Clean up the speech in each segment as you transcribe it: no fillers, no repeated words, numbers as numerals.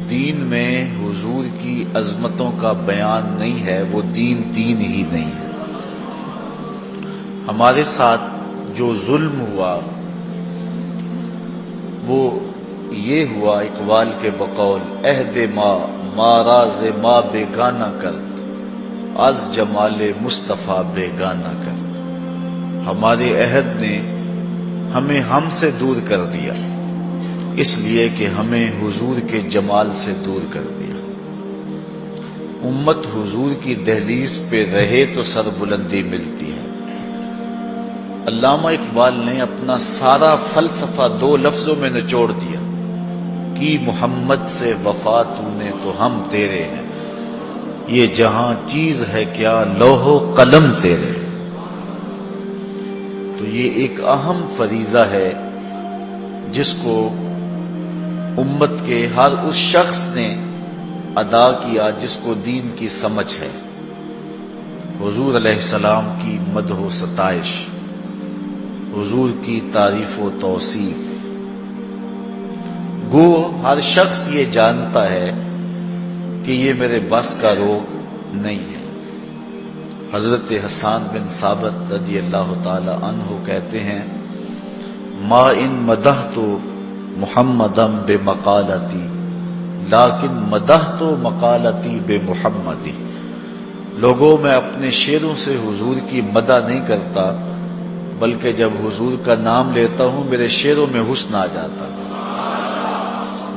دین میں حضور کی عظمتوں کا بیان نہیں ہے وہ دین ہی نہیں ہے۔ ہمارے ساتھ جو ظلم ہوا وہ یہ ہوا اقبال کے بقول عہد ما راز ما بیگانہ کرد از جمال مصطفیٰ بیگانہ کرد۔ ہمارے عہد نے ہمیں ہم سے دور کر دیا اس لیے کہ ہمیں حضور کے جمال سے دور کر دیا۔ امت حضور کی دہلیز پہ رہے تو سر بلندی ملتی ہے۔ علامہ اقبال نے اپنا سارا فلسفہ 2 لفظوں میں نچوڑ دیا کہ محمد سے وفا تو نے تو ہم تیرے ہیں، یہ جہاں چیز ہے کیا لوح و قلم تیرے۔ تو یہ ایک اہم فریضہ ہے جس کو امت کے ہر اس شخص نے ادا کیا جس کو دین کی سمجھ ہے۔ حضور علیہ السلام کی مدح و ستائش، حضور کی تعریف و توصیف۔ گو ہر شخص یہ جانتا ہے کہ یہ میرے بس کا روگ نہیں ہے۔ حضرت حسان بن ثابت رضی اللہ تعالی عنہ کہتے ہیں ما ان مدحت محمدم بمقالتی لیکن مدحت مقالتی بمحمدی۔ لوگوں میں اپنے شعروں سے حضور کی مدح نہیں کرتا بلکہ جب حضور کا نام لیتا ہوں میرے شعروں میں حسن آ جاتا،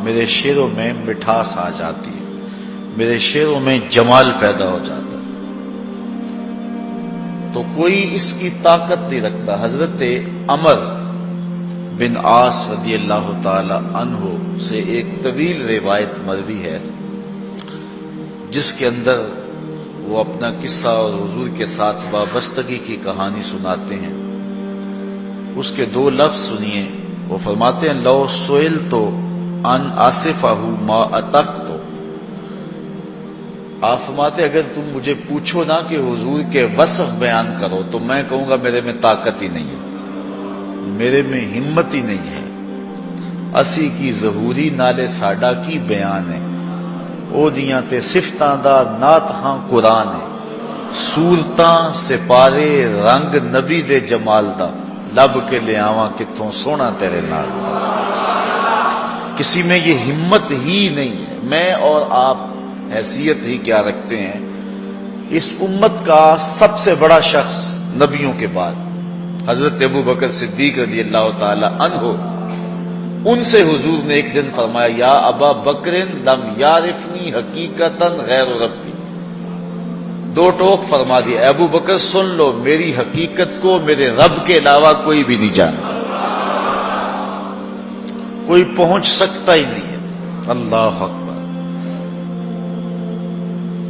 میرے شعروں میں مٹھاس آ جاتی ہے، میرے شعروں میں جمال پیدا ہو جاتا۔ تو کوئی اس کی طاقت نہیں رکھتا۔ حضرت عمر بن عاص رضی اللہ تعالی عنہ سے ایک طویل روایت مروی ہے جس کے اندر وہ اپنا قصہ اور حضور کے ساتھ وابستگی کی کہانی سناتے ہیں۔ اس کے 2 لفظ سنیے۔ وہ فرماتے ہیں لو سئلت ان آصفہ ما اتقت۔ آپ فرماتے اگر تم مجھے پوچھو نا کہ حضور کے وصف بیان کرو تو میں کہوں گا میرے میں طاقت ہی نہیں ہے، میرے میں ہمت ہی نہیں ہے۔ اسی کی ظہوری نالے ساڈا کی بیان ہے، او دیاں تے صفتاں دا نات ہاں قرآن ہے۔ صورتاں سپارے رنگ نبی دے جمال دا، لب کے لے آواں کتھوں سونا تیرے نال۔ کسی میں یہ ہمت ہی نہیں ہے۔ میں اور آپ حیثیت ہی کیا رکھتے ہیں؟ اس امت کا سب سے بڑا شخص نبیوں کے بعد حضرت ابو بکر صدیق رضی اللہ تعالی عنہ، ان سے حضور نے ایک دن فرمایا یا ابا بکر لم یعرفنی حقیقتا غیر ربی۔ 2 ٹوک فرما دیا، ابو بکر سن لو میری حقیقت کو میرے رب کے علاوہ کوئی بھی نہیں جانتا، کوئی پہنچ سکتا ہی نہیں ہے۔ اللہ اکبر۔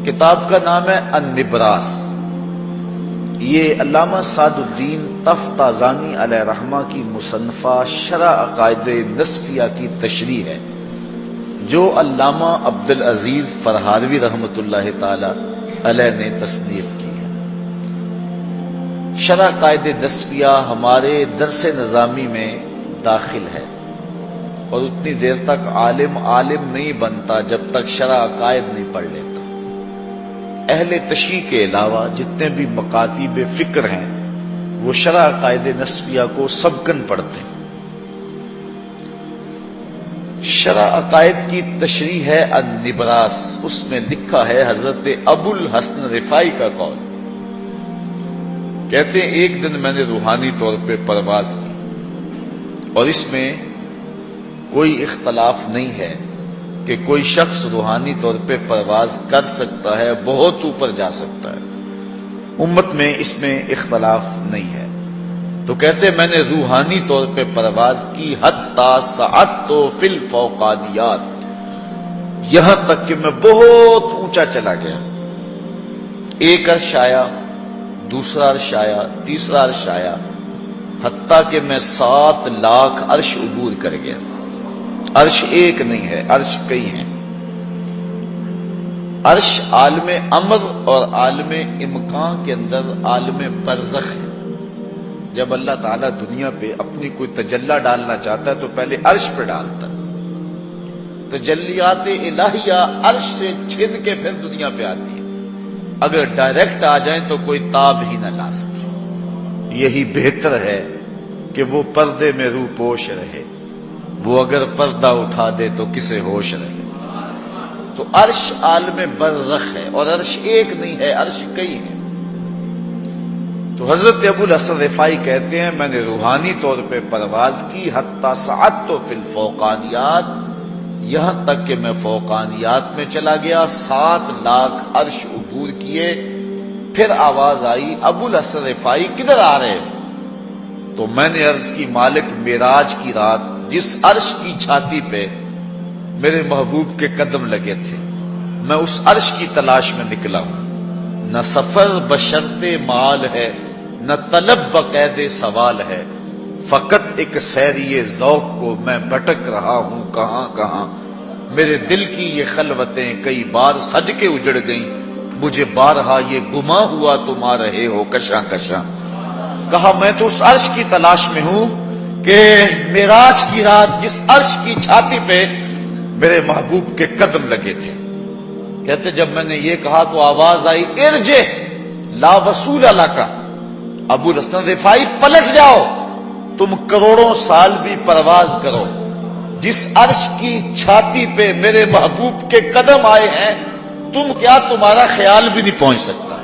کتاب کا نام ہے النبراس۔ یہ علامہ سعد الدین تفتازانی علیہ رحمہ کی مصنفہ شرح عقائد نسفیہ کی تشریح ہے جو علامہ عبدالعزیز فرہاروی رحمۃ اللہ تعالی علیہ نے تصنیف کی ہے۔ شرح عقائد نسفیہ ہمارے درس نظامی میں داخل ہے اور اتنی دیر تک عالم نہیں بنتا جب تک شرح عقائد نہیں پڑھ لیتا۔ اہل تشیع کے علاوہ جتنے بھی مکاتیب فکر ہیں وہ شرح عقائد نسفیہ کو سبقاً پڑھتے ہیں۔ شرح عقائد کی تشریح ہے النبراس، اس میں لکھا ہے حضرت ابو الحسن رفاعی کا قول۔ کہتے ہیں ایک دن میں نے روحانی طور پہ پرواز کی اور اس میں کوئی اختلاف نہیں ہے کہ کوئی شخص روحانی طور پہ پرواز کر سکتا ہے، بہت اوپر جا سکتا ہے، امت میں اس میں اختلاف نہیں ہے۔ تو کہتے ہیں میں نے روحانی طور پہ پرواز کی حتی صعدت فی الفوقانیات، یہاں تک کہ میں بہت اونچا چلا گیا، ایک عرش آیا، دوسرا عرش آیا، تیسرا عرش آیا، حتیٰ کہ میں 7 لاکھ عرش عبور کر گیا۔ عرش ایک نہیں ہے، عرش کئی ہیں۔ عرش عالم امر اور عالم امکان کے اندر عالم برزخ ہے۔ جب اللہ تعالیٰ دنیا پہ اپنی کوئی تجلی ڈالنا چاہتا ہے تو پہلے عرش پہ ڈالتا ہے، تجلیات الہیہ عرش سے چھن کے پھر دنیا پہ آتی ہے، اگر ڈائریکٹ آ جائیں تو کوئی تاب ہی نہ لا سکے۔ یہی بہتر ہے کہ وہ پردے میں روح پوش رہے، وہ اگر پردہ اٹھا دے تو کسے ہوش رہے۔ تو عرش عالم برزخ ہے، اور عرش ایک نہیں ہے، عرش کئی ہے۔ تو حضرت ابو الحسن رفاعی کہتے ہیں میں نے روحانی طور پہ پرواز کی، حتی صعدت فی الفوقانیات، یہاں تک کہ میں فوقانیات میں چلا گیا، 7 لاکھ عرش عبور کیے۔ پھر آواز آئی ابو الحسن رفاعی کدھر آ رہے ہیں؟ تو میں نے عرض کی مالک معراج کی رات جس عرش کی چھاتی پہ میرے محبوب کے قدم لگے تھے، میں اس عرش کی تلاش میں نکلا ہوں۔ نہ سفر بشرط مال ہے، نہ طلب بقید سوال ہے، فقط ایک سیری ذوق کو میں بھٹک رہا ہوں کہاں کہاں۔ میرے دل کی یہ خلوتیں کئی بار سج کے اجڑ گئیں، مجھے بارہا یہ گما ہوا تم آ رہے ہو کشاں کشاں۔ کہا میں تو اس عرش کی تلاش میں ہوں کہ معراج کی رات جس عرش کی چھاتی پہ میرے محبوب کے قدم لگے تھے۔ کہتے جب میں نے یہ کہا تو آواز آئی ارجع لا وصول لک، ابو الحسن رفاعی پلٹ جاؤ، تم کروڑوں سال بھی پرواز کرو، جس عرش کی چھاتی پہ میرے محبوب کے قدم آئے ہیں تم کیا تمہارا خیال بھی نہیں پہنچ سکتا۔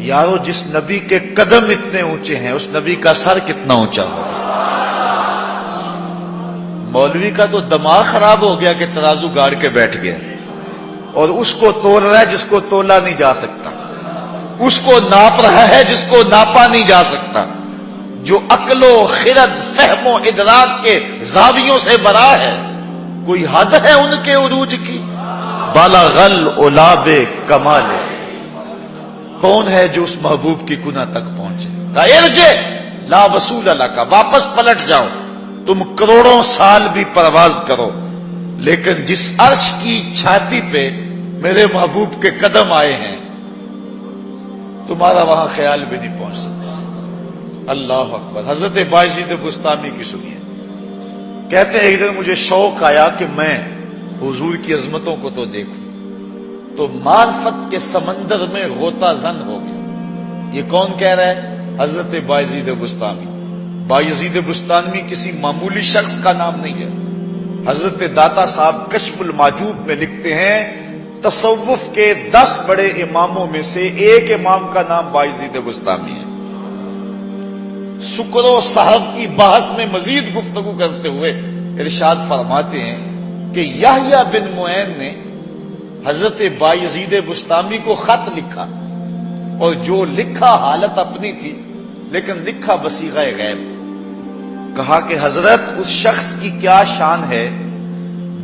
یارو جس نبی کے قدم اتنے اونچے ہیں اس نبی کا سر کتنا اونچا ہوگا۔ مولوی کا تو دماغ خراب ہو گیا کہ ترازو گاڑ کے بیٹھ گیا اور اس کو تول رہا ہے جس کو تولا نہیں جا سکتا، اس کو ناپ رہا ہے جس کو ناپا نہیں جا سکتا، جو عقل و خرد فہم و ادراک کے زاویوں سے بڑا ہے، کوئی حد ہے ان کے عروج کی؟ بالغ العلاب کمال، کون ہے جو اس محبوب کی کنہ تک پہنچے؟ کہا ارجع لا وصول لک، واپس پلٹ جاؤ، تم کروڑوں سال بھی پرواز کرو، لیکن جس عرش کی چھاتی پہ میرے محبوب کے قدم آئے ہیں تمہارا وہاں خیال بھی نہیں پہنچ سکتا۔ اللہ اکبر۔ حضرت بایزید بستامی کی سنیے، کہتے ہیں ایک دن مجھے شوق آیا کہ میں حضور کی عظمتوں کو تو دیکھوں، تو معرفت کے سمندر میں غوطہ زن ہو گیا۔ یہ کون کہہ رہا ہے؟ حضرت بایزید بستامی۔ بایزید بستامی کسی معمولی شخص کا نام نہیں ہے۔ حضرت داتا صاحب کشف المعجوب میں لکھتے ہیں تصوف کے 10 بڑے اماموں میں سے ایک امام کا نام بایزید بستامی ہے۔ سکر و صحف کی بحث میں مزید گفتگو کرتے ہوئے ارشاد فرماتے ہیں کہ یحییٰ بن معین نے حضرت بایزید بستامی کو خط لکھا، اور جو لکھا حالت اپنی تھی لیکن لکھا بصیغہ غیب۔ کہا کہ حضرت اس شخص کی کیا شان ہے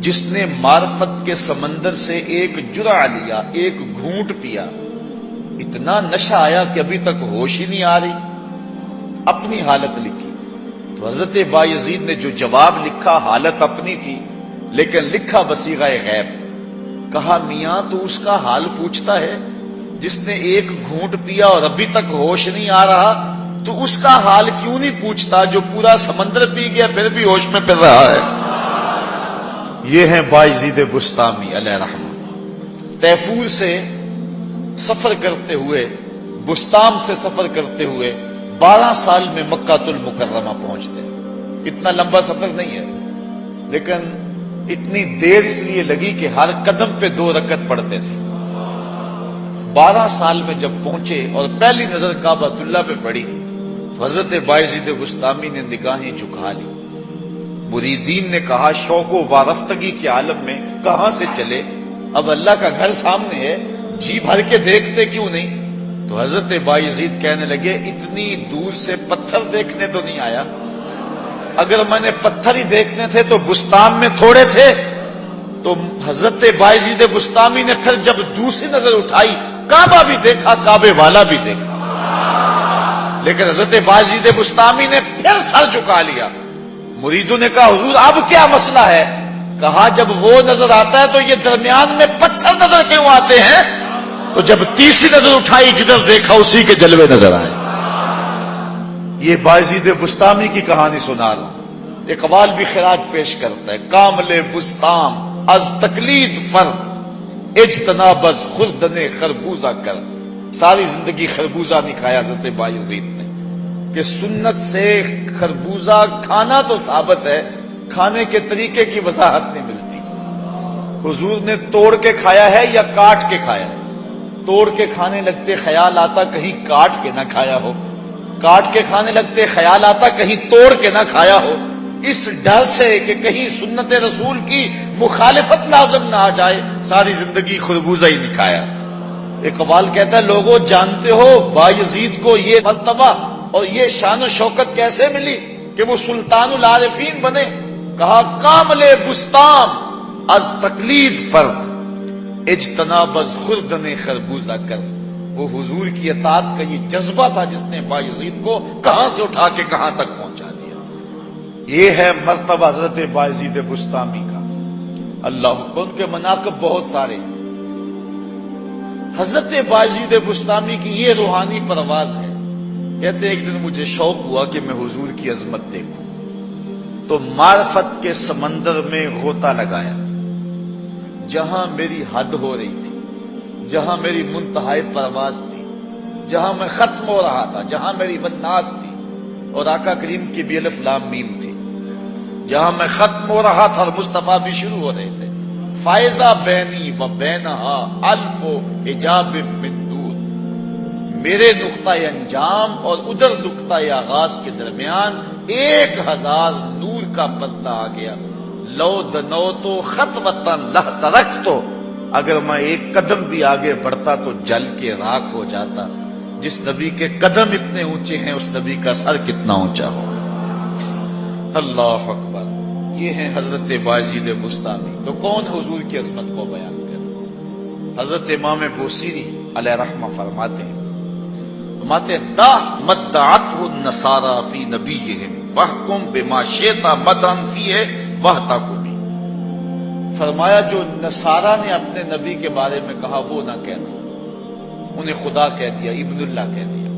جس نے معرفت کے سمندر سے ایک جرعہ لیا، ایک گھونٹ پیا، اتنا نشہ آیا کہ ابھی تک ہوش ہی نہیں آ رہی۔ اپنی حالت لکھی تو حضرت بایزید نے جو جواب لکھا حالت اپنی تھی لیکن لکھا بصیغہ غیب۔ کہا میاں تو اس کا حال پوچھتا ہے جس نے ایک گھونٹ پیا اور ابھی تک ہوش نہیں آ رہا، تو اس کا حال کیوں نہیں پوچھتا جو پورا سمندر پی گیا پھر بھی ہوش میں پھر رہا ہے؟ یہ ہیں بایزید بستامی علیہ رحمہ۔ طیفور سے سفر کرتے ہوئے، بستام سے سفر کرتے ہوئے 12 سال میں مکہ المکرمہ پہنچتے۔ اتنا لمبا سفر نہیں ہے، لیکن اتنی دیر اس لیے لگی کہ ہر قدم پہ 2 رکعت پڑھتے تھے۔ 12 سال میں جب پہنچے اور پہلی نظر کعبۃ اللہ پہ پڑی تو حضرت بایزید بستامی نے نگاہیں جھکا لی۔ مریدین نے کہا شوق و وارفتگی کے عالم میں کہاں سے چلے، اب اللہ کا گھر سامنے ہے، جی بھر کے دیکھتے کیوں نہیں؟ تو حضرت بایزید کہنے لگے اتنی دور سے پتھر دیکھنے تو نہیں آیا، اگر میں نے پتھر ہی دیکھنے تھے تو بستان میں تھوڑے تھے۔ تو حضرت بایزید بستامی نے پھر جب دوسری نظر اٹھائی کعبہ بھی دیکھا، کعبے والا بھی دیکھا، لیکن حضرت بایزید بستامی نے پھر سر جھکا لیا۔ مریدوں نے کہا حضور اب کیا مسئلہ ہے؟ کہا جب وہ نظر آتا ہے تو یہ درمیان میں پتھر نظر کیوں آتے ہیں؟ تو جب تیسری نظر اٹھائی جدھر دیکھا اسی کے جلوے نظر آئے۔ یہ بایزید بستامی کی کہانی سنا رہا ہوں۔ اقبال بھی خراج پیش کرتا ہے، کامل بستام از تقلید فرد اجتناب از خوردن خربوزہ کر. ساری زندگی خربوزہ نہیں کھایا حضرت بایزید نے، کہ سنت سے خربوزہ کھانا تو ثابت ہے، کھانے کے طریقے کی وضاحت نہیں ملتی. حضور نے توڑ کے کھایا ہے یا کاٹ کے کھایا ہے؟ توڑ کے کھانے لگتے خیال آتا کہیں کاٹ کے نہ کھایا ہو، کاٹ کے کھانے لگتے خیال آتا کہیں توڑ کے نہ کھایا ہو، اس ڈر سے کہ کہیں سنت رسول کی مخالفت لازم نہ آ جائے ساری زندگی خربوزہ ہی نہیں کھایا. اقبال کہتا ہے لوگوں جانتے ہو بایزید کو یہ مرتبہ اور یہ شان و شوکت کیسے ملی کہ وہ سلطان العارفین بنے؟ کہا کامل بستام از تقلید فرد اجتناب از خوردن خربوزہ کر. وہ حضور کی اطاعت کا یہ جذبہ تھا جس نے بایزید کو کہاں سے اٹھا کے کہاں تک پہنچا دیا. یہ ہے مرتبہ حضرت بایزید بستامی کا. اللہ اکبر. ان کے مناقب بہت سارے. حضرت بایزید بستامی کی یہ روحانی پرواز ہے. کہتے ایک دن مجھے شوق ہوا کہ میں حضور کی عظمت دیکھوں، تو معرفت کے سمندر میں غوطہ لگایا. جہاں میری حد ہو رہی تھی، جہاں میری منتہائی پرواز تھی، جہاں میں ختم ہو رہا تھا، جہاں میری بدناز تھی اور آقا کریم کی بھی الف لام میم تھی، جہاں میں ختم ہو رہا تھا اور مصطفیٰ بھی شروع ہو رہے تھے. فائزہ بینی و بینہا الف و حجاب من نور. میرے نقطہ انجام اور ادھر نقطہ آغاز کے درمیان 1000 نور کا پردہ آ گیا. لو دنو تو خطوتاً لہ ترک تو، اگر میں ایک قدم بھی آگے بڑھتا تو جل کے راکھ ہو جاتا. جس نبی کے قدم اتنے اونچے ہیں اس نبی کا سر کتنا اونچا ہوگا. اللہ اکبر. یہ ہیں حضرت بایزید بستامی. تو کون حضور کی عظمت کو بیان کرے؟ حضرت امام بوصیری علیہ رحمہ فرماتے ہیں دا مدعته النصارى فی نبیہم وحکم بما شئت مدعا فیہ وحتکم. فرمایا جو نصارہ نے اپنے نبی کے بارے میں کہا وہ نہ کہنا، انہیں خدا کہہ دیا، ابن اللہ کہہ دیا.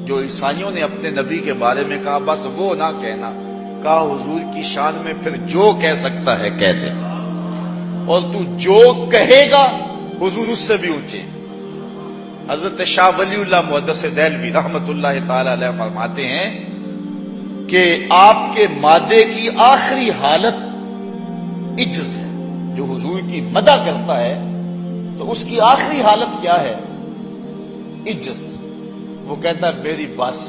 جو عیسائیوں نے اپنے نبی کے بارے میں کہا بس وہ نہ کہنا. کہا حضور کی شان میں پھر جو کہہ سکتا ہے کہہ دے، اور تو جو کہے گا حضور اس سے بھی اونچے. حضرت شاہ ولی اللہ محدث دہلوی رحمت اللہ تعالی علیہ فرماتے ہیں کہ آپ کے مادے کی آخری حالت عجز ہے. جو حضور کی مدح کرتا ہے تو اس کی آخری حالت کیا ہے؟ عجز. وہ کہتا ہے میری بس،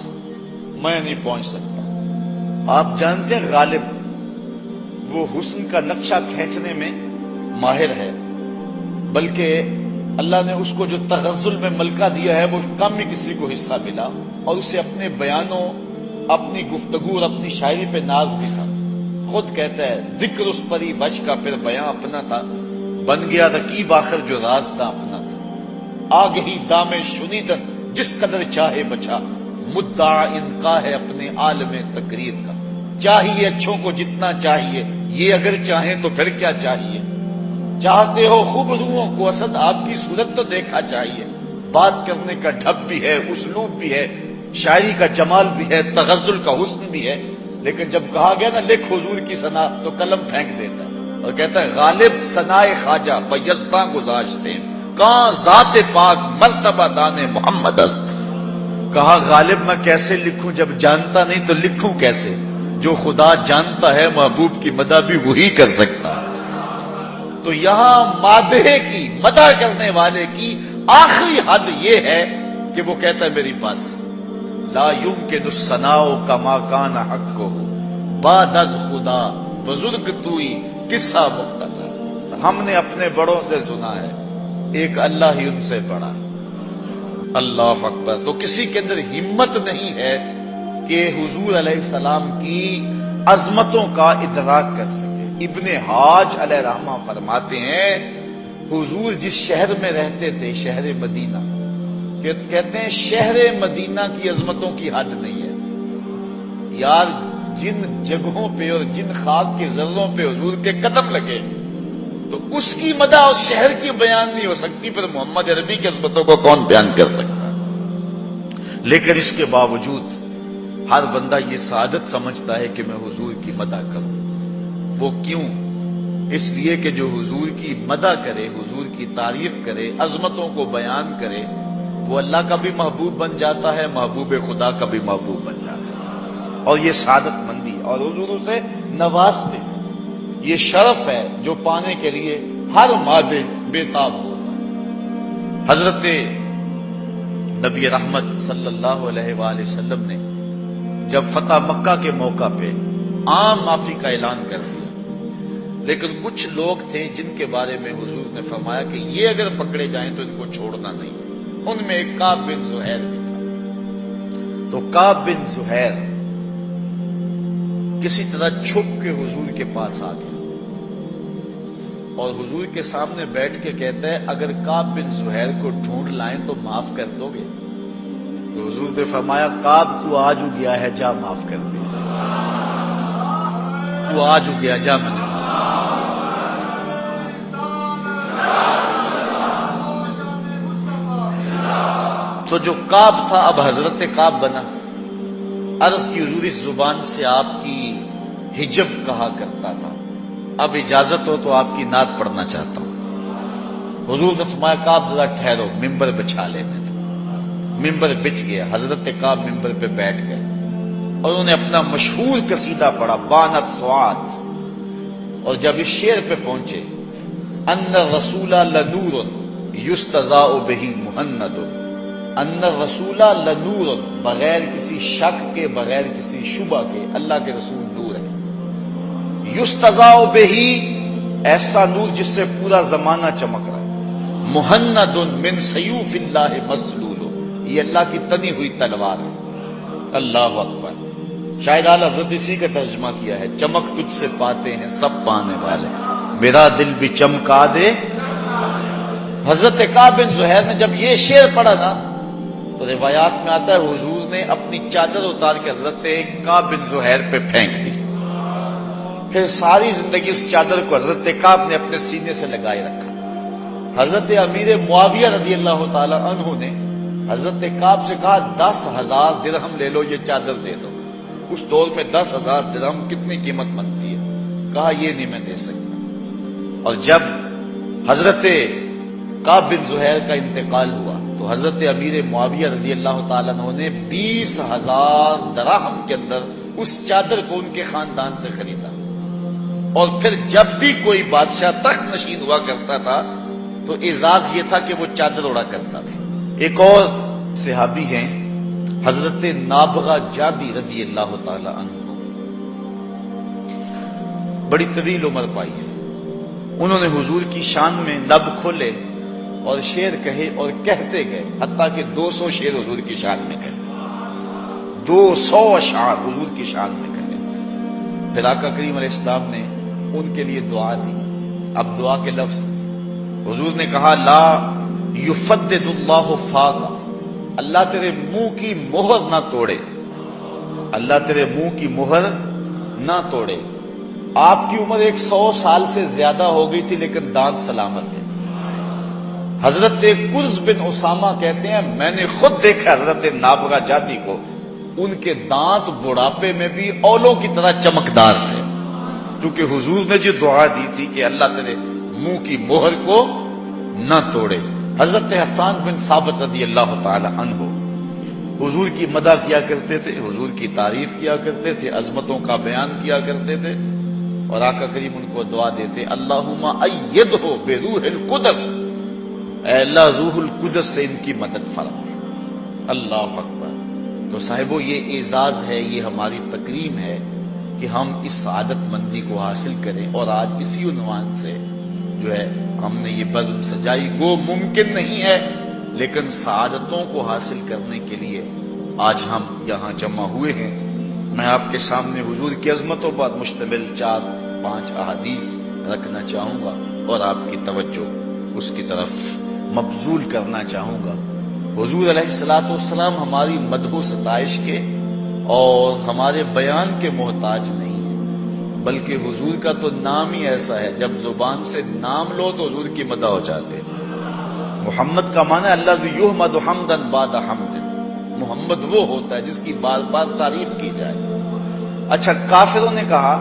میں نہیں پہنچ سکتا. آپ جانتے ہیں غالب وہ حسن کا نقشہ کھینچنے میں ماہر ہے، بلکہ اللہ نے اس کو جو تغزل میں ملکہ دیا ہے وہ کم ہی کسی کو حصہ ملا، اور اسے اپنے بیانوں، اپنی گفتگو اور اپنی شاعری پہ ناز بھی تھا. خود کہتا ہے ذکر اس پری بش کا پھر بیان اپنا تھا، بن گیا رقیب آخر جو راز نہ اپنا تھا. آگ ہی دام شنیدن جس قدر چاہے بچا، مدعا انکا ہے اپنے عالم تقریر کا. چاہیے اچھوں کو جتنا چاہیے، یہ اگر چاہیں تو پھر کیا چاہیے. چاہتے ہو خوب روحوں کو اسد، آپ کی صورت تو دیکھا چاہیے. بات کرنے کا ڈھب بھی ہے، اسلوب بھی ہے، شاعری کا جمال بھی ہے، تغزل کا حسن بھی ہے. لیکن جب کہا گیا نا لکھ حضور کی ثنا تو قلم پھینک دیتا ہے اور کہتا ہے غالب ثنائے خواجہ بیزتاں گزاشتے کہاں ذات پاک مرتبہ دان محمد است. کہا غالب میں کیسے لکھوں جب جانتا نہیں تو لکھوں کیسے؟ جو خدا جانتا ہے محبوب کی مدح بھی وہی کر سکتا ہے. تو یہاں مادح کی مدح کرنے والے کی آخری حد یہ ہے کہ وہ کہتا ہے میری بس. لا یمکن الثناء کما کان حقہ بعد از خدا بزرگ توئی قصہ مختصر. ہم نے اپنے بڑوں سے سنا ہے ایک اللہ ہی ان سے بڑا. اللہ اکبر. تو کسی کے اندر ہمت نہیں ہے کہ حضور علیہ السلام کی عظمتوں کا ادراک کر سکے. ابن حاج علیہ رحمہ فرماتے ہیں حضور جس شہر میں رہتے تھے، شہر مدینہ، کہتے ہیں شہر مدینہ کی عظمتوں کی حد نہیں ہے. یار جن جگہوں پہ اور جن خاک کے ذروں پہ حضور کے قدم لگے تو اس کی مدح اس شہر کی بیان نہیں ہو سکتی، پھر محمد عربی کی عظمتوں کو کون بیان کر سکتا. لیکن اس کے باوجود ہر بندہ یہ سعادت سمجھتا ہے کہ میں حضور کی مدح کروں. وہ کیوں؟ اس لیے کہ جو حضور کی مدح کرے، حضور کی تعریف کرے، عظمتوں کو بیان کرے، وہ اللہ کا بھی محبوب بن جاتا ہے، محبوب خدا کا بھی محبوب بن جاتا ہے. اور یہ سعادت مندی اور حضور اسے نوازتے ہیں. یہ شرف ہے جو پانے کے لیے ہر مادے بےتاب ہوتا ہے. حضرت نبی رحمت صلی اللہ علیہ وآلہ وسلم نے جب فتح مکہ کے موقع پہ عام معافی کا اعلان کر دیا، لیکن کچھ لوگ تھے جن کے بارے میں حضور نے فرمایا کہ یہ اگر پکڑے جائیں تو ان کو چھوڑنا نہیں. ان میں ایک کعب بن زہیر بھی تھا. تو کعب بن زہیر کسی طرح چھپ کے حضور کے پاس آ گیا اور حضور کے سامنے بیٹھ کے کہتا ہے اگر کعب بن زہیر کو ڈھونڈ لائیں تو معاف کر دو گے؟ تو حضور نے فرمایا کعب تو آج ہو گیا ہے، جا معاف کر دے. تو آج ہو گیا، جا. میں نے تو جو کعب تھا اب حضرت کعب بنا. عرض کی حضور اس زبان سے آپ کی حجب کہا کرتا تھا، اب اجازت ہو تو آپ کی نعت پڑھنا چاہتا ہوں. حضور نے فرمایا کعب ذرا ٹھہرو، ممبر بچھا لینے دو. ممبر بچھ گیا. حضرت کعب ممبر پہ بیٹھ گئے اور انہوں نے اپنا مشہور قصیدہ پڑھا بانت سوات. اور جب اس شعر پہ پہنچے ان الرسول لنور یستضاء بہ مہند، ان الرسول لنور، بغیر کسی شک کے، بغیر کسی شبہ کے اللہ کے رسول نور ہے. یستضاء بہ، ایسا نور جس سے پورا زمانہ چمک رہا ہے. مہند من سیوف اللہ مسلول، یہ اللہ کی تنی ہوئی تلوار ہے. اللہ اکبر. شاید اعلی حضرت اسی کا ترجمہ کیا ہے، چمک تجھ سے پاتے ہیں سب پانے والے، میرا دل بھی چمکا دے. حضرت کعب بن زہیر نے جب یہ شعر پڑھا نا تو روایات میں آتا ہے حضور نے اپنی چادر اتار کے حضرت کعب بن زہیر پہ پھینک دی. پھر ساری زندگی اس چادر کو حضرت کعب نے اپنے سینے سے لگائے رکھا. حضرت امیر معاویہ رضی اللہ تعالی عنہ نے حضرت کعب سے کہا 10,000 درہم لے لو، یہ چادر دے دو. اس دور میں 10,000 درہم کتنی قیمت بنتی ہے. کہا یہ نہیں میں دے سکتا. اور جب حضرت کعب بن زہیر کا انتقال ہوا تو حضرت امیر معاویہ رضی اللہ تعالیٰ عنہ نے 20,000 دراہم کے اندر اس چادر کو ان کے خاندان سے خریدا. اور پھر جب بھی کوئی بادشاہ تخت نشین ہوا کرتا تھا تو اعزاز یہ تھا کہ وہ چادر اڑا کرتا تھا. ایک اور صحابی ہیں حضرت نابغہ جادی رضی اللہ تعالی عنہ، بڑی طویل عمر پائی ہے. انہوں نے حضور کی شان میں لب کھولے اور شعر کہے اور کہتے گئے، حتیٰ کہ 200 شعر حضور کی شان میں کہے. 200 اشعار حضور کی شان میں کہے. پھر آقا کریم علیہ السلام نے ان کے لیے دعا دی. اب دعا کے لفظ حضور نے کہا لا یفدد اللہ فاقہ، اللہ تیرے منہ کی مہر نہ توڑے، اللہ تیرے منہ کی مہر نہ توڑے. آپ کی عمر 100 سال سے زیادہ ہو گئی تھی لیکن دانت سلامت تھے. حضرت قرز بن اسامہ کہتے ہیں میں نے خود دیکھا حضرت نابغہ جادی کو، ان کے دانت بڑھاپے میں بھی اولوں کی طرح چمکدار تھے، کیونکہ حضور نے جو دعا دی تھی کہ اللہ تیرے منہ کی مہر کو نہ توڑے. حضرت حسان بن ثابت رضی اللہ تعالی عنہ حضور کی مدح کیا کرتے تھے، حضور کی تعریف کیا کرتے تھے، عظمتوں کا بیان کیا کرتے تھے. اور آقا کریم ان کو دعا دیتے اللہم ایدہ بروح القدس، اے اللہ روح القدس سے ان کی مدد فرما. اللہ اکبر. تو صاحبو یہ اعزاز ہے، یہ ہماری تکریم ہے کہ ہم اس سعادت مندی کو حاصل کریں. اور آج اسی عنوان سے جو ہے ہم نے یہ بزم سجائی. گو ممکن نہیں ہے لیکن سعادتوں کو حاصل کرنے کے لیے آج ہم یہاں جمع ہوئے ہیں. میں آپ کے سامنے حضور کی عظمتوں پر مشتمل 4-5 احادیث رکھنا چاہوں گا اور آپ کی توجہ اس کی طرف مبذول کرنا چاہوں گا. حضور علیہ الصلوۃ والسلام ہماری مدح و ستائش کے اور ہمارے بیان کے محتاج نہیں ہیں، بلکہ حضور کا تو نام ہی ایسا ہے جب زبان سے نام لو تو حضور کی مدح ہو جاتے. محمد کا معنی ہے الذی یحمد حمدا بعد حمد، محمد وہ ہوتا ہے جس کی بار بار تعریف کی جائے۔ اچھا، کافروں نے کہا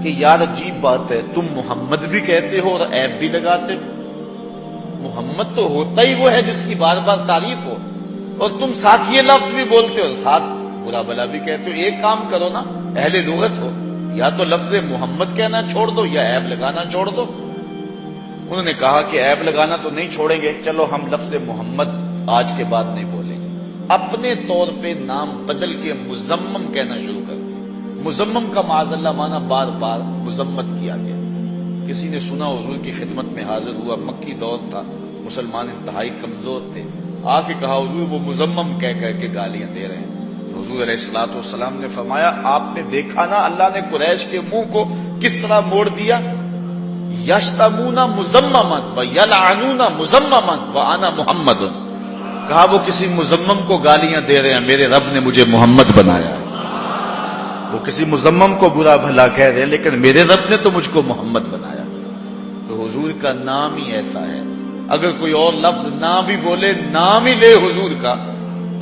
کہ یار عجیب بات ہے، تم محمد بھی کہتے ہو اور عیب بھی لگاتے ہو۔ محمد تو ہوتا ہی وہ ہے جس کی بار بار تعریف ہو، اور تم ساتھ یہ لفظ بھی بولتے ہو، ساتھ برا بلا بھی کہتے ہو۔ ایک کام کرو نا، اہل لغت ہو، یا تو لفظ محمد کہنا چھوڑ دو یا عیب لگانا چھوڑ دو۔ انہوں نے کہا کہ عیب لگانا تو نہیں چھوڑیں گے، چلو ہم لفظ محمد آج کے بعد نہیں بولیں گے، اپنے طور پہ نام بدل کے مزمم کہنا شروع کر دیا۔ مزمم کا معاذ اللہ معنی بار بار مذمت کیا گیا۔ کسی نے سنا حضور کی خدمت میں حاضر ہوا، مکی دور تھا، مسلمان انتہائی کمزور تھے، آ کے کہا حضور وہ مزمم کہہ کر کے گالیاں دے رہے ہیں۔ تو حضور علیہ الصلوۃ والسلام نے فرمایا آپ نے دیکھا نا اللہ نے قریش کے منہ کو کس طرح موڑ دیا، یشتمون مزمما ویلعنون مزمما وانا محمد۔ کہا وہ کسی مزمم کو گالیاں دے رہے ہیں، میرے رب نے مجھے محمد بنایا۔ وہ کسی مزمم کو برا بھلا کہہ رہے ہیں، لیکن میرے رب نے تو مجھ کو محمد بنایا۔ تو حضور کا نام ہی ایسا ہے، اگر کوئی اور لفظ نہ بھی بولے، نام ہی لے حضور کا،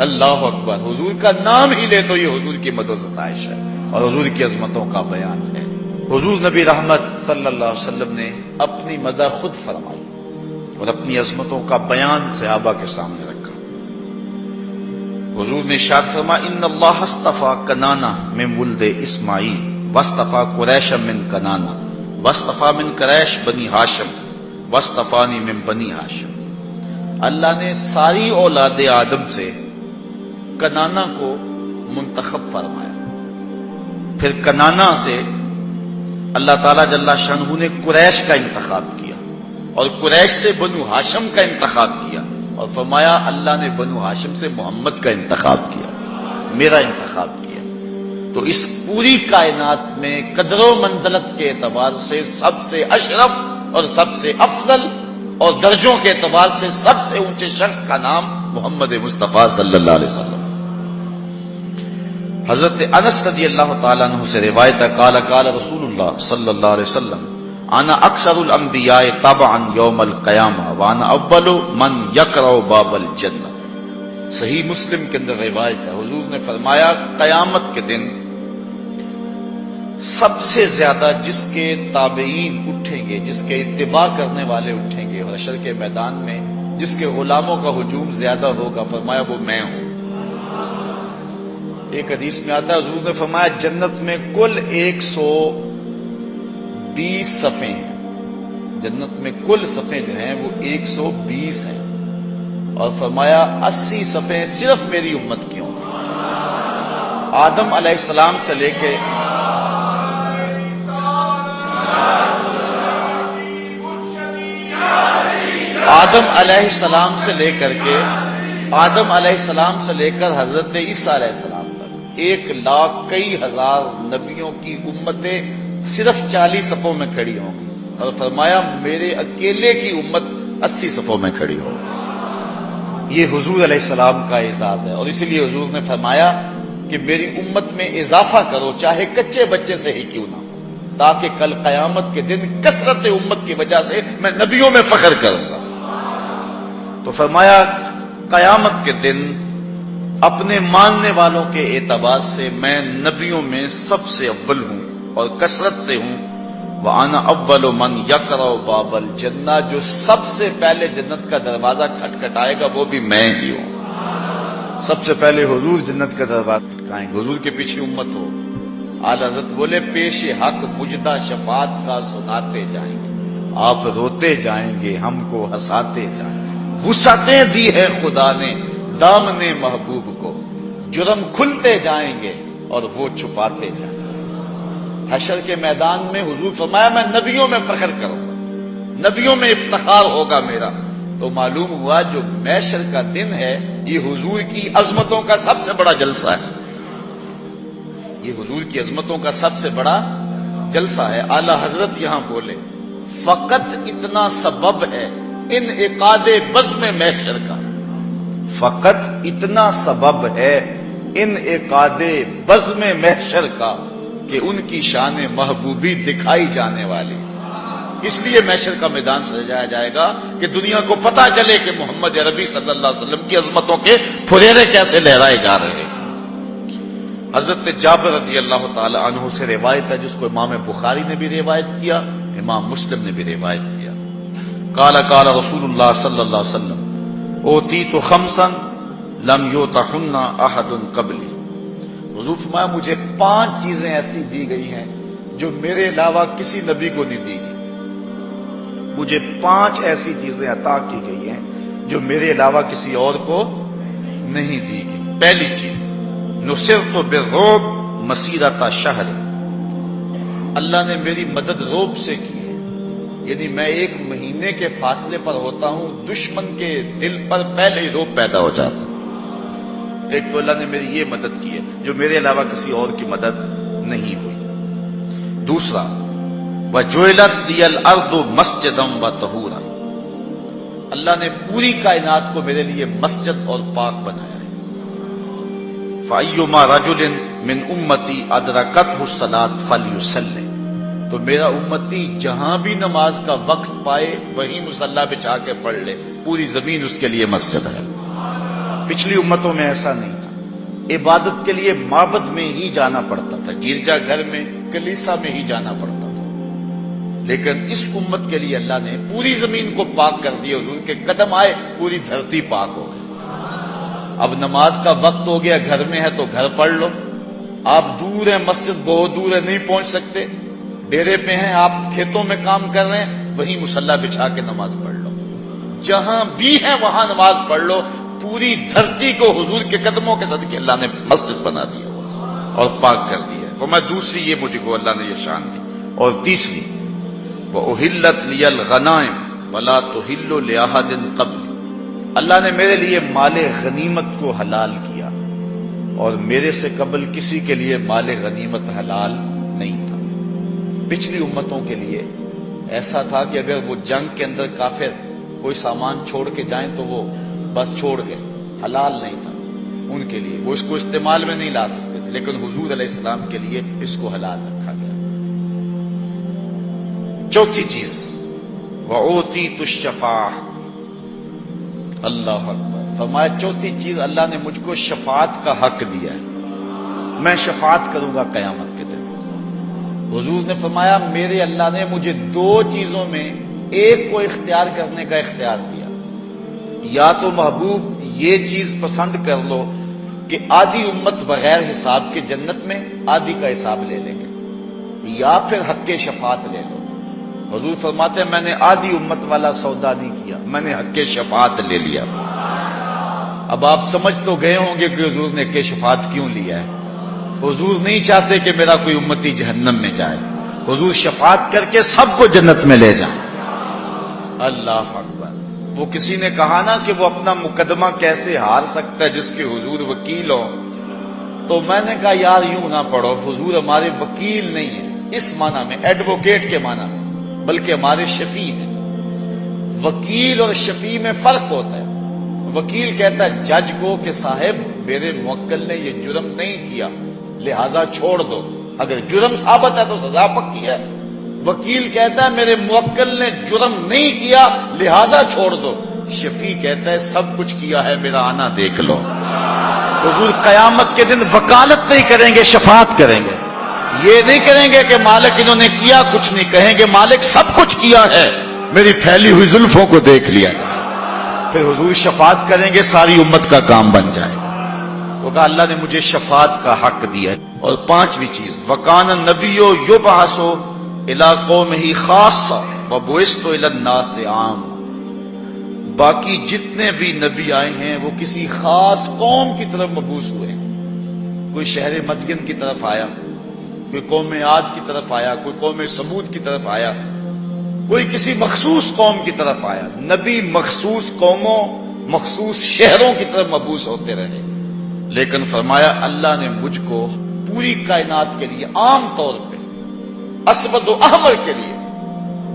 اللہ اکبر، حضور کا نام ہی لے تو یہ حضور کی مدح و ستائش ہے اور حضور کی عظمتوں کا بیان ہے۔ حضور نبی رحمت صلی اللہ علیہ وسلم نے اپنی مدح خود فرمائی اور اپنی عظمتوں کا بیان صحابہ کے سامنے رکھا۔ حضور نے ارشاد فرمایا ان اللہ اصطفى کنانہ من ولد اسماعیل واصطفى قریش من کنانہ واصطفى من قریش بنی ہاشم واصطفانی من بنی ہاشم۔ اللہ نے ساری اولاد آدم سے کنانہ کو منتخب فرمایا، پھر کنانہ سے اللہ تعالیٰ جل شانہ نے قریش کا انتخاب کیا اور قریش سے بنو ہاشم کا انتخاب کیا، اور فرمایا اللہ نے بنو ہاشم سے محمد کا انتخاب کیا، میرا انتخاب کیا۔ تو اس پوری کائنات میں قدر و منزلت کے اعتبار سے سب سے اشرف اور سب سے افضل اور درجوں کے اعتبار سے سب سے اونچے شخص کا نام محمد مصطفیٰ صلی اللہ علیہ وسلم۔ حضرت انس رضی اللہ تعالیٰ عنہ سے روایت ہے قال قال رسول اللہ صلی اللہ علیہ وسلم انا اکثر الانبیاء تبعا یوم القیامہ وانا اول من یقرع باب الجنہ۔ صحیح مسلم کے اندر روایت ہے، حضور نے فرمایا قیامت کے دن سب سے زیادہ جس کے تابعین اٹھیں گے، جس کے اتباع کرنے والے اٹھیں گے اور حشر کے میدان میں جس کے غلاموں کا ہجوم زیادہ ہوگا، فرمایا وہ میں ہوں۔ ایک حدیث میں آتا ہے حضور نے فرمایا جنت میں کل 120 صفیں ہیں، جنت میں کل صفیں جو ہیں وہ 120 ہیں، اور فرمایا 80 صفیں صرف میری امت کی ہوں، آدم علیہ السلام سے لے کے آدم علیہ السلام سے لے کر حضرت عیسیٰ علیہ السلام تک 1,00,000 کئی ہزار نبیوں کی امتیں صرف 40 صفوں میں کھڑی ہوں گی، اور فرمایا میرے اکیلے کی امت 80 صفوں میں کھڑی ہوگی۔ یہ حضور علیہ السلام کا اعزاز ہے، اور اسی لیے حضور نے فرمایا کہ میری امت میں اضافہ کرو چاہے کچے بچے سے ہی کیوں نہ ہو، تاکہ کل قیامت کے دن کثرت امت کی وجہ سے میں نبیوں میں فخر کروں گا۔ تو فرمایا قیامت کے دن اپنے ماننے والوں کے اعتبار سے میں نبیوں میں سب سے اول ہوں اور کثرت سے ہوں، وَأَنَا أَوَّلُ مَنْ يَقْرَعُ بَابَ الْجَنَّةِ، جو سب سے پہلے جنت کا دروازہ کھٹکھٹائے گا وہ بھی میں ہی ہوں۔ سب سے پہلے حضور جنت کا دروازہ کھٹکائیں گے، حضور کے پیچھے امت ہو۔ اعلی حضرت بولے پیش حق مجدہ شفاعت کا سناتے جائیں گے، آپ روتے جائیں گے ہم کو ہنساتے جائیں گے، وسعتیں دی ہے خدا نے دامن محبوب کو، جرم کھلتے جائیں گے اور وہ چھپاتے جائیں گے۔ حشر کے میدان میں حضور فرمایا میں نبیوں میں فخر کروں گا، نبیوں میں افتخار ہوگا میرا۔ تو معلوم ہوا جو محشر کا دن ہے یہ حضور کی عظمتوں کا سب سے بڑا جلسہ ہے، یہ حضور کی عظمتوں کا سب سے بڑا جلسہ ہے۔ اعلی حضرت یہاں بولے فقط اتنا سبب ہے انعقاد بزم محشر کا، فقط اتنا سبب ہے انعقاد بزم محشر کا کہ ان کی شان محبوبی دکھائی جانے والی، اس لیے محشر کا میدان سجایا جائے گا کہ دنیا کو پتہ چلے کہ محمد عربی صلی اللہ علیہ وسلم کی عظمتوں کے پھریرے کیسے لہرائے جا رہے ہیں۔ حضرت جابر رضی اللہ تعالی عنہ سے روایت ہے، جس کو امام بخاری نے بھی روایت کیا، امام مسلم نے بھی روایت کیا۔ قال قال رسول اللہ صلی اللہ علیہ وسلم اوتیت خمسا لم یؤتہن احد قبلی۔ حضور فرمایا مجھے 5 چیزیں ایسی دی گئی ہیں جو میرے علاوہ کسی نبی کو نہیں دی گئی۔ مجھے 5 ایسی چیزیں عطا کی گئی ہیں جو میرے علاوہ کسی اور کو نہیں دی گئی۔ پہلی چیز نصرت بالرعب مسیرۃ شہر، اللہ نے میری مدد رعب سے کی ہے، یعنی میں 1 مہینے کے فاصلے پر ہوتا ہوں، دشمن کے دل پر پہلے ہی رعب پیدا ہو جاتا ہے۔ ایک تو اللہ نے میری یہ مدد کی ہے جو میرے علاوہ کسی اور کی مدد نہیں ہوئی۔ دوسرا وَجُعِلَتْ لِيَ الْأَرْضُ مَسْجِدًا وَطَهُورًا، اللہ نے پوری کائنات کو میرے لیے مسجد اور پاک بنایا ہے۔ فَأَيُّمَا رَجُلٍ مِّنْ أُمَّتِي أَدْرَكَتْهُ الصَّلَاةُ فَلْيُصَلِّ، تو میرا امتی جہاں بھی نماز کا وقت پائے وہیں مصلی بچھا کے پڑھ لے، پوری زمین اس کے لیے مسجد ہے۔ پچھلی امتوں میں ایسا نہیں تھا، عبادت کے لیے معبد میں ہی جانا پڑتا تھا، گرجا گھر میں کلیسا میں ہی جانا پڑتا تھا، لیکن اس امت کے لیے اللہ نے پوری زمین کو پاک کر دیا۔ حضور کے قدم آئے پوری دھرتی پاک ہو گئی۔ اب نماز کا وقت ہو گیا، گھر میں ہے تو گھر پڑھ لو، آپ دور ہیں، مسجد بہت دور ہے، نہیں پہنچ سکتے، ڈیرے پہ ہیں، آپ کھیتوں میں کام کر رہے ہیں، وہیں مصلی بچھا کے نماز پڑھ لو، جہاں بھی ہیں وہاں نماز پڑھ لو۔ پوری دھرتی کو حضور کے قدموں کے صدقے اللہ نے مسجد بنا دیا اور پاک کر دیا۔ فرمایا دوسری یہ مجھے کو اللہ نے یہ شان دی۔ اور تیسری وَأُحِلَّتْ لِيَ الْغَنَائِمُ وَلَا تُحِلُّ لِأَحَدٍ قَبْلِي، اللہ نے میرے لیے مال غنیمت کو حلال کیا اور میرے سے قبل کسی کے لیے مال غنیمت حلال نہیں تھا۔ پچھلی امتوں کے لیے ایسا تھا کہ اگر وہ جنگ کے اندر کافر کوئی سامان چھوڑ کے جائیں تو وہ بس چھوڑ گئے، حلال نہیں تھا ان کے لیے، وہ اس کو استعمال میں نہیں لا سکتے تھے، لیکن حضور علیہ السلام کے لیے اس کو حلال رکھا گیا۔ چوتھی چیز وَأُوتِيتُ الشَّفَاعَةَ، اللہ اکبر، فرمایا چوتھی چیز اللہ نے مجھ کو شفاعت کا حق دیا ہے، میں شفاعت کروں گا قیامت کے دن۔ حضور نے فرمایا میرے اللہ نے مجھے 2 چیزوں میں ایک کو اختیار کرنے کا اختیار دیا، یا تو محبوب یہ چیز پسند کر لو کہ آدھی امت بغیر حساب کے جنت میں، آدھی کا حساب لے لیں گے، یا پھر حق کے شفاعت لے لو۔ حضور فرماتے ہیں میں نے آدھی امت والا سودا نہیں کیا، میں نے حق کے شفاعت لے لیا۔ اب آپ سمجھ تو گئے ہوں گے کہ حضور نے حق کے شفاعت کیوں لیا ہے۔ حضور نہیں چاہتے کہ میرا کوئی امتی جہنم میں جائے، حضور شفاعت کر کے سب کو جنت میں لے جائیں۔ اللہ اکبر۔ وہ کسی نے کہا نا کہ وہ اپنا مقدمہ کیسے ہار سکتا ہے جس کے حضور وکیل ہو، تو میں نے کہا یار یوں نہ پڑھو، حضور ہمارے وکیل نہیں ہے اس معنی میں، ایڈوکیٹ کے معنی میں، بلکہ ہمارے شفیع ہیں۔ وکیل اور شفیع میں فرق ہوتا ہے۔ وکیل کہتا ہے جج کو کہ صاحب میرے موکل نے یہ جرم نہیں کیا لہذا چھوڑ دو، اگر جرم ثابت ہے تو سزا پکی ہے۔ وکیل کہتا ہے میرے موکل نے جرم نہیں کیا لہذا چھوڑ دو، شفیع کہتا ہے سب کچھ کیا ہے، میرا آنا دیکھ لو۔ حضور قیامت کے دن وکالت نہیں کریں گے، شفاعت کریں گے۔ یہ نہیں کریں گے کہ مالک انہوں نے کیا کچھ نہیں، کہیں گے مالک سب کچھ کیا ہے، میری پھیلی ہوئی زلفوں کو دیکھ لیا جائے۔ پھر حضور شفاعت کریں گے، ساری امت کا کام بن جائے گا۔ تو کہا اللہ نے مجھے شفاعت کا حق دیا ہے۔ اور 5ویں چیز وَكَانَ النَّبِيُّ يُبْعَثُ إِلَىٰ قَوْمِهِ خَاصَّةً وَبُعِثْتُ إِلَى النَّاسِ عَامَّةً، باقی جتنے بھی نبی آئے ہیں وہ کسی خاص قوم کی طرف مبعوث ہوئے ہیں۔ کوئی شہر مدین کی طرف آیا، کوئی قوم عاد کی طرف آیا، کوئی قوم سمود کی طرف آیا، کوئی کسی مخصوص قوم کی طرف آیا۔ نبی مخصوص قوموں مخصوص شہروں کی طرف مبعوث ہوتے رہے، لیکن فرمایا اللہ نے مجھ کو پوری کائنات کے لیے عام طور پہ اسود و احمر کے لیے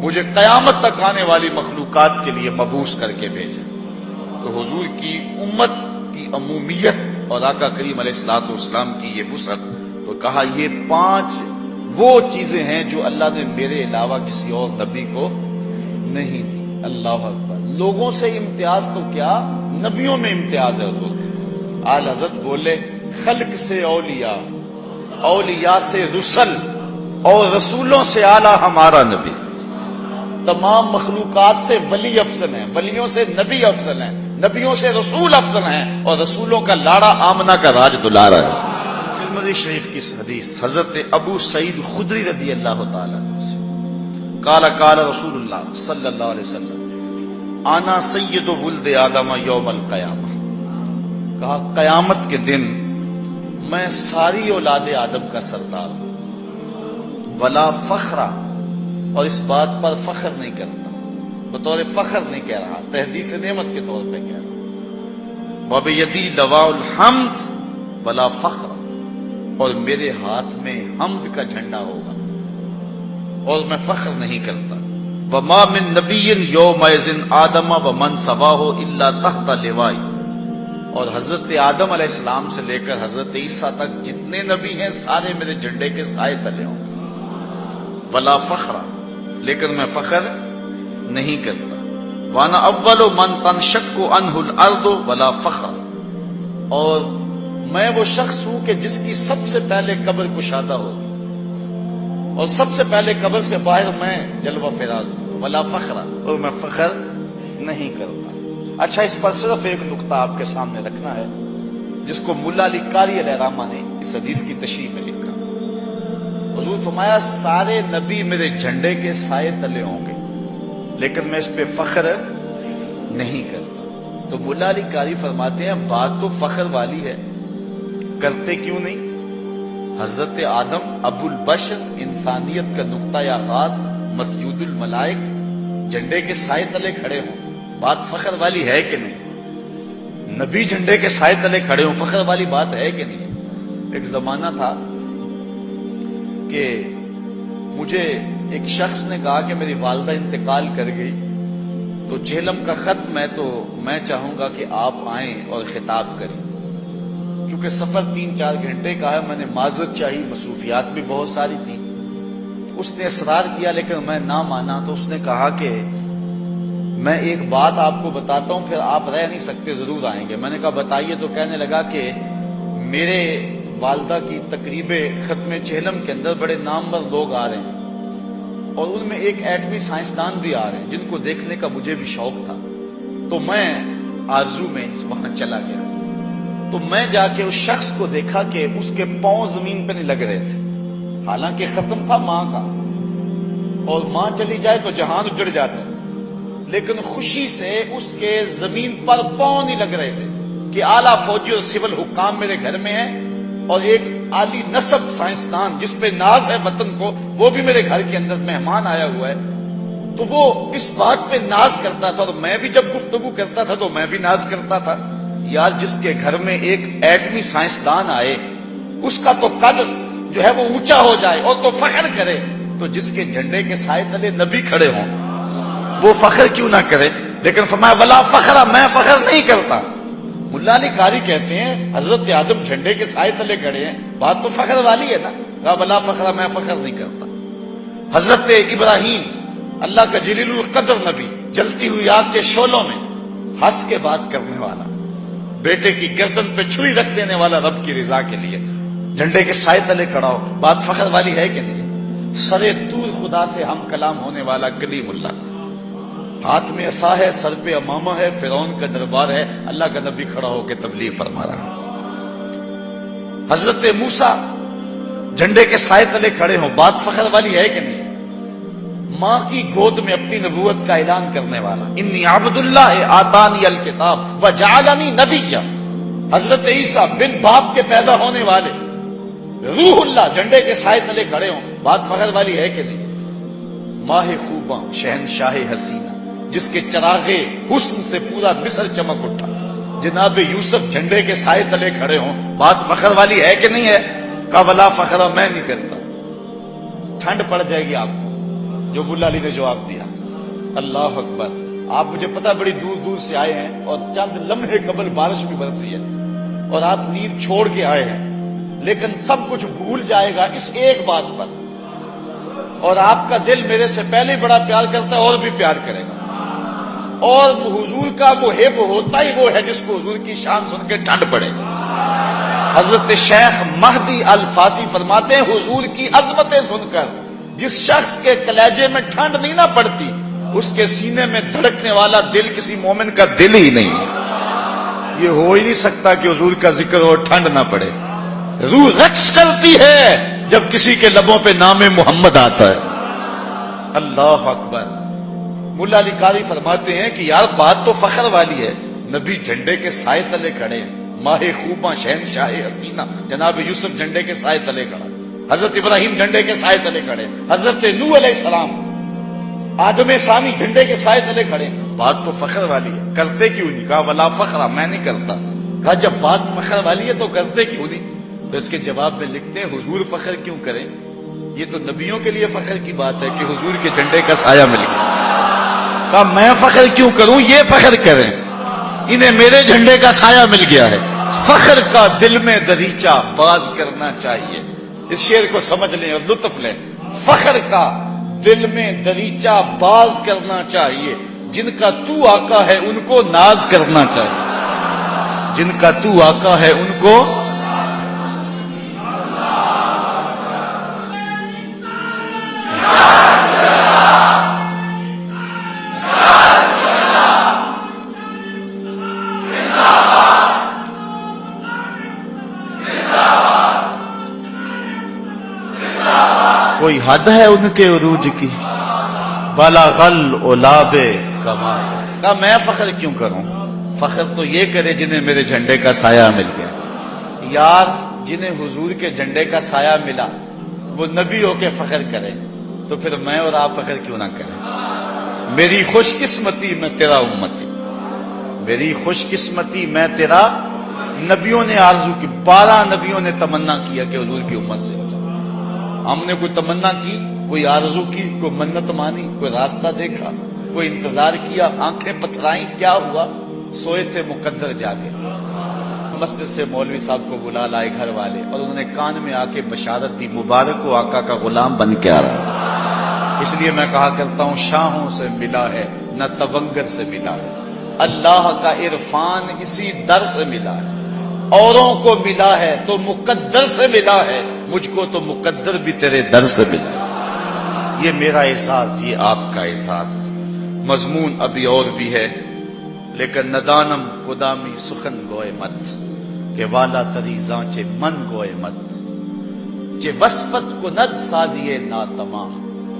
مجھے قیامت تک آنے والی مخلوقات کے لیے مبعوث کر کے بھیجا۔ تو حضور کی امت کی عمومیت اور آقا کریم علیہ الصلوۃ والسلام کی یہ وسعت، تو کہا یہ 5 وہ چیزیں ہیں جو اللہ نے میرے علاوہ کسی اور نبی کو نہیں دی۔ اللہ اکبر۔ لوگوں سے امتیاز تو کیا، نبیوں میں امتیاز ہے حضور۔ آل حضرت بولے خلق سے اولیاء، اولیاء سے رسل، اور رسولوں سے اعلیٰ ہمارا نبی۔ تمام مخلوقات سے ولی افضل ہیں، ولیوں سے نبی افضل ہیں، نبیوں سے رسول افضل ہیں، اور رسولوں کا لاڑا آمنہ کا راج دلارا ہے۔ ترمذی شریف کی حدیث حضرت ابو سعید خدری رضی اللہ تعالیٰ عنہ سے، قال قال رسول اللہ صلی اللہ علیہ وسلم انا سید ولد آدم یوم القیامہ، کہا قیامت کے دن میں ساری اولاد آدم کا سردار ہوں، ولا فخرا، اور اس بات پر فخر نہیں کرتا، بطور فخر نہیں کہہ رہا، تحدیث نعمت کے طور پہ کہہ رہا، وبیدی لواء الحمد ولا فخر، اور میرے ہاتھ میں حمد کا جھنڈا ہوگا اور میں فخر نہیں کرتا، وما من نبی یومئذ آدم ومن سواه الا تحت لوائی، اور حضرت آدم علیہ السلام سے لے کر حضرت عیسیٰ تک جتنے نبی ہیں سارے میرے جھنڈے کے سائے تلے ہوں، ولا فخر، لیکن میں فخر نہیں کرتا، وانا اول من تنشق عنہ الارض ولا فخر، اور میں وہ شخص ہوں کہ جس کی سب سے پہلے قبر کشادہ ہوگی، اور سب سے پہلے قبر سے باہر میں جلوہ فراز ہوں، ولا فخر، اور میں فخر نہیں کرتا۔ اچھا، اس پر صرف ایک نقطہ آپ کے سامنے رکھنا ہے، جس کو ملا علی قاری علیہ الرحمہ نے اس حدیث کی تشریح میں لکھا۔ حضور فرمایا سارے نبی میرے جھنڈے کے سائے تلے ہوں گے، لیکن میں اس پہ فخر نہیں کرتا۔ تو ملا علی قاری فرماتے ہیں بات تو فخر والی ہے، کرتے کیوں نہیں؟ حضرت آدم ابو البشر، انسانیت کا نقطۂ آغاز، مسجود الملائک، جھنڈے کے سائے تلے کھڑے ہوں، بات فخر والی ہے کہ نہیں؟ نبی جھنڈے کے سائے تلے کھڑے ہوں، فخر والی بات ہے کہ نہیں؟ ایک زمانہ تھا کہ مجھے ایک شخص نے کہا کہ میری والدہ انتقال کر گئی، تو جہلم کا خط میں چاہوں گا کہ آپ آئیں اور خطاب کریں۔ چونکہ سفر 3-4 گھنٹے کا ہے، میں نے معذرت چاہی، مصروفیات بھی بہت ساری تھی۔ اس نے اصرار کیا لیکن میں نہ مانا، تو اس نے کہا کہ میں ایک بات آپ کو بتاتا ہوں، پھر آپ رہ نہیں سکتے، ضرور آئیں گے۔ میں نے کہا بتائیے، تو کہنے لگا کہ میرے والدہ کی تقریب ختم چہلم کے اندر بڑے نامور لوگ آ رہے ہیں، اور ان میں ایک ایٹمی سائنسدان بھی آ رہے ہیں جن کو دیکھنے کا مجھے بھی شوق تھا، تو میں آرزو میں وہاں چلا گیا۔ تو میں جا کے اس شخص کو دیکھا کہ اس کے پاؤں زمین پہ نہیں لگ رہے تھے، حالانکہ ختم تھا ماں کا، اور ماں چلی جائے تو جہان اجڑ جاتا ہے، لیکن خوشی سے اس کے زمین پر پاؤں نہیں لگ رہے تھے کہ اعلیٰ فوجی اور سول حکام میرے گھر میں ہیں، اور ایک عالی نسب سائنسدان جس پہ ناز ہے وطن کو، وہ بھی میرے گھر کے اندر مہمان آیا ہوا ہے۔ تو وہ اس بات پہ ناز کرتا تھا، اور میں بھی جب گفتگو کرتا تھا تو میں بھی ناز کرتا تھا، یار جس کے گھر میں ایک ایٹمی سائنسدان آئے، اس کا تو قد جو ہے وہ اونچا ہو جائے اور تو فخر کرے، تو جس کے جھنڈے کے سائے تلے نبی کھڑے ہوں وہ فخر کیوں نہ کرے؟ لیکن فرمایا ولا فخر، میں فخر نہیں کرتا۔ ملا علی قاری کہتے ہیں حضرت آدم جھنڈے کے سائے تلے کھڑے ہیں، بات تو فخر والی ہے نا، کہا ولا فخر، میں فخر نہیں کرتا۔ حضرت ابراہیم، اللہ کا جلیل القدر نبی، جلتی ہوئی آگ کے شعلوں میں ہنس کے بات کرنے والا، بیٹے کی گردن پہ چھری رکھ دینے والا، رب کی رضا کے لیے جھنڈے کے سائے تلے کھڑا ہو، بات فخر والی ہے کہ نہیں؟ سرے دور خدا سے ہم کلام ہونے والا کلیم اللہ، ہاتھ میں عصا ہے، سر پہ امامہ ہے، فرعون کا دربار ہے، اللہ کا نبی کھڑا ہو کے تبلیغ فرما رہا ہے۔ حضرت موسیٰ جھنڈے کے سائے تلے کھڑے ہوں، بات فخر والی ہے کہ نہیں؟ ماں کی گود میں اپنی نبوت کا اعلان کرنے والا، انی عبد اللہ آتانی الکتاب وجعلنی نبیا، حضرت عیسیٰ بن باپ کے پیدا ہونے والے، روح اللہ جھنڈے کے سائے تلے کھڑے ہوں، بات فخر والی ہے کہ نہیں؟ ماہ خوباں، شہنشاہ حسینہ، جس کے چراغے حسن سے پورا مصر چمک اٹھا، جناب یوسف جھنڈے کے سائے تلے کھڑے ہوں، بات فخر والی ہے کہ نہیں ہے؟ کہا ولا فخر، میں نہیں کرتا۔ ٹھنڈ پڑ جائے گی آپ کو، جو ملا علی نے جواب دیا۔ اللہ اکبر، آپ مجھے پتا بڑی دور دور سے آئے ہیں، اور چند لمحے قبل بارش بھی برسی ہے، اور آپ نیند چھوڑ کے آئے ہیں، لیکن سب کچھ بھول جائے گا اس ایک بات پر اور آپ کا دل میرے سے پہلے بڑا پیار کرتا ہے اور بھی پیار کرے گا. اور حضور کا محب ہوتا ہی وہ ہے جس کو حضور کی شان سن کے ٹھنڈ پڑے. حضرت شیخ مہدی الفاسی فرماتے ہیں حضور کی عظمتیں سن کر جس شخص کے کلیجے میں ٹھنڈ نہیں نہ پڑتی اس کے سینے میں دھڑکنے والا دل کسی مومن کا دل ہی نہیں ہے. یہ ہو ہی نہیں سکتا کہ حضور کا ذکر ہو ٹھنڈ نہ پڑے. روح رقص کرتی ہے جب کسی کے لبوں پہ نام محمد آتا ہے. اللہ اکبر. ملا علی قاری فرماتے ہیں کہ یار بات تو فخر والی ہے. نبی جھنڈے کے سائے تلے کھڑے ہیں. ماہ خوباں شہنشاہ حسینہ جناب یوسف جھنڈے کے سائے تلے کھڑا. حضرت ابراہیم جھنڈے کے سائے تلے کھڑے. حضرت نوح علیہ السلام آدم ثانی جھنڈے کے سائے تلے کھڑے. بات تو فخر والی ہے, کرتے کیوں نہیں؟ کہا ولا فخر, میں نہیں کرتا. کہا جب بات فخر والی ہے تو کرتے کیوں نہیں؟ تو اس کے جواب میں لکھتے ہیں حضور فخر کیوں کریں؟ یہ تو نبیوں کے لیے فخر کی بات ہے کہ حضور کے جھنڈے کا سایہ مل گیا. کہا میں فخر کیوں کروں, یہ فخر کریں, انہیں میرے جھنڈے کا سایہ مل گیا ہے. فخر کا دل میں دریچہ باز کرنا چاہیے. اس شعر کو سمجھ لیں اور لطف لیں. فخر کا دل میں دریچہ باز کرنا چاہیے. جن کا تو آقا ہے ان کو ناز کرنا چاہیے. جن کا تو آقا ہے ان کو کوئی حد ہے ان کے عروج کی, بلغل اولاب کمال. کہا میں فخر کیوں کروں؟ فخر تو یہ کرے جنہیں میرے جھنڈے کا سایہ مل گیا. یار جنہیں حضور کے جھنڈے کا سایہ ملا وہ نبی ہو کے فخر کرے تو پھر میں اور آپ فخر کیوں نہ کریں؟ میری خوش قسمتی میں تیرا امتی, میری خوش قسمتی میں تیرا. نبیوں نے آرزو کی, 12 نبیوں نے تمنا کیا کہ حضور کی امت سے ہو جائے. ہم نے کوئی تمنا کی, کوئی آرزو کی, کوئی منت مانی, کوئی راستہ دیکھا, کوئی انتظار کیا, آنکھیں پتھرائیں, کیا ہوا؟ سوئے تھے مقدر جاگے. مسجد سے مولوی صاحب کو بلا لائے گھر والے اور انہوں نے کان میں آ کے بشارت دی مبارک ہو آقا کا غلام بن کے آ رہا. اس لیے میں کہا کرتا ہوں شاہوں سے ملا ہے نہ تونگر سے ملا ہے. اللہ کا عرفان اسی در سے ملا ہے. اوروں کو ملا ہے تو مقدر سے ملا ہے, مجھ کو تو مقدر بھی تیرے در سے ملا. یہ میرا احساس, یہ آپ کا احساس. مضمون ابھی اور بھی ہے لیکن ندانم قدامی سخن گوئے مت کہ والا تری زانچے من گوئے مت چے وصفت کند سادیے نا تمام.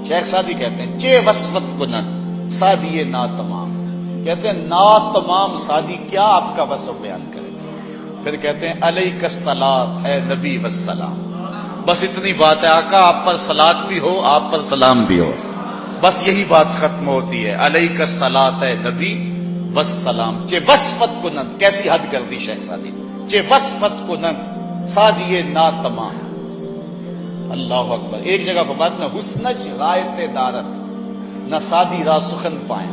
شیخ سادی کہتے ہیں چے وصفت کند سادیے نا تمام. کہتے ہیں نا تمام سادی کیا آپ کا وصف بیان کرے. پھر کہتے ہیں علیک الصلاۃ اے نبی والسلام. بس اتنی بات ہے, آقا آپ پر صلاۃ بھی ہو آپ پر سلام بھی ہو, بس یہی بات ختم ہوتی ہے. علیک الصلاۃ اے نبی والسلام. چے وصفت کنند, کیسی حد کر دی شیخ سادی, چے وصفت کنند سادیے نا تمام. اللہ اکبر. ایک جگہ پر بات نہ حسنش غایت دارت نہ سادی را سخن پائیں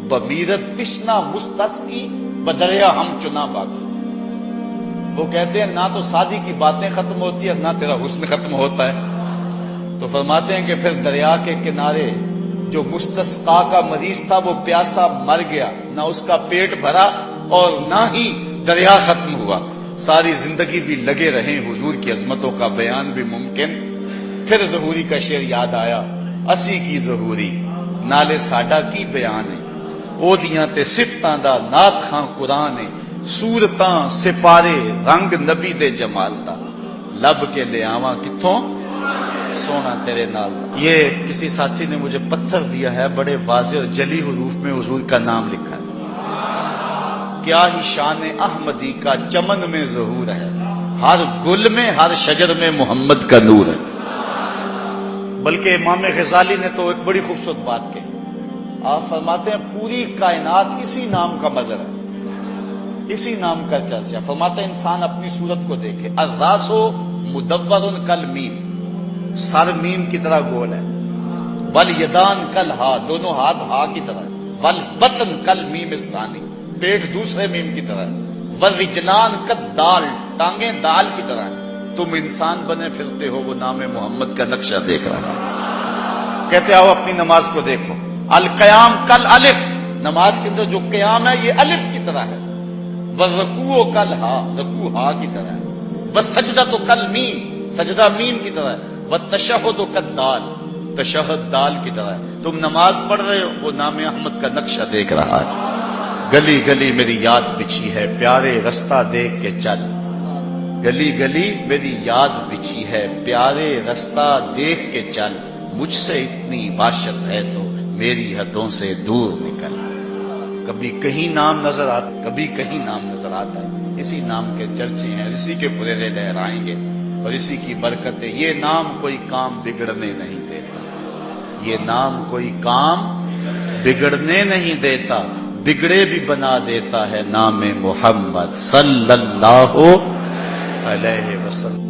بمیرت تشنا مستسقی بدریا ہم چنا باقی. وہ کہتے ہیں نہ تو سادی کی باتیں ختم ہوتی ہیں نہ تیرا حسن ختم ہوتا ہے. تو فرماتے ہیں کہ پھر دریا کے کنارے جو مستسقا کا مریض تھا وہ پیاسا مر گیا, نہ اس کا پیٹ بھرا اور نہ ہی دریا ختم ہوا. ساری زندگی بھی لگے رہیں حضور کی عظمتوں کا بیان بھی ممکن. پھر ظہوری کا شعر یاد آیا, اسی کی ظہوری نالے ساڈا کی بیان ہے او دیاں تے صفتاں دا نات خاں قرآن ہے سورتاں سپارے رنگ نبی دے جمال دا لب کے لے آواں کتھوں سونا تیرے نال. یہ کسی ساتھی نے مجھے پتھر دیا ہے, بڑے واضح اور جلی حروف میں حضور کا نام لکھا ہے. کیا ہی شان احمدی کا چمن میں ظہور ہے, ہر گل میں ہر شجر میں محمد کا نور ہے. بلکہ امام غزالی نے تو ایک بڑی خوبصورت بات کہی. آپ فرماتے ہیں پوری کائنات اسی نام کا مظہر ہے, اسی نام کا چرچا. فرماتے ہیں انسان اپنی صورت کو دیکھے, الراس مدور کالمیم, سر میم کی طرح گول ہے, والیدان کل ہا, دونوں ہاتھ ہا کی طرح, والبطن کل میم الثانی, پیٹ دوسرے میم کی طرح, والرجلان کل دال, ٹانگیں دال کی طرح. تم انسان بنے پھرتے ہو, وہ نام محمد کا نقشہ دیکھ رہا ہے. کہتے آؤ اپنی نماز کو دیکھو، القیام کل الف، نماز کے اندر جو قیام ہے یہ الف کی طرح ہے، والرکوع کل ہا، رکوع ہا کی طرح ہے، والسجدہ تو کل میم، سجدہ میم کی طرح ہے، والتشہد کل دال، تشہد دال کی طرح ہے۔ تم نماز پڑھ رہے ہو، وہ نام احمد کا نقشہ دیکھ رہا ہے۔ گلی گلی میری یاد بچھی ہے، پیارے رستہ دیکھ کے چل، گلی گلی میری یاد بچھی ہے، پیارے رستہ دیکھ کے چل، مجھ سے اتنی باشت ہے تو میری حدوں سے دور نکل۔ کبھی کہیں نام نظر آتا، کبھی کہیں نام نظر آتا ہے، اسی نام کے چرچے ہیں، اسی کے پھریرے لہرائیں گے اور اسی کی برکتیں۔ یہ نام کوئی کام بگڑنے نہیں دیتا، یہ نام کوئی کام بگڑنے نہیں دیتا، بگڑے بھی بنا دیتا ہے نام محمد صلی اللہ علیہ وسلم۔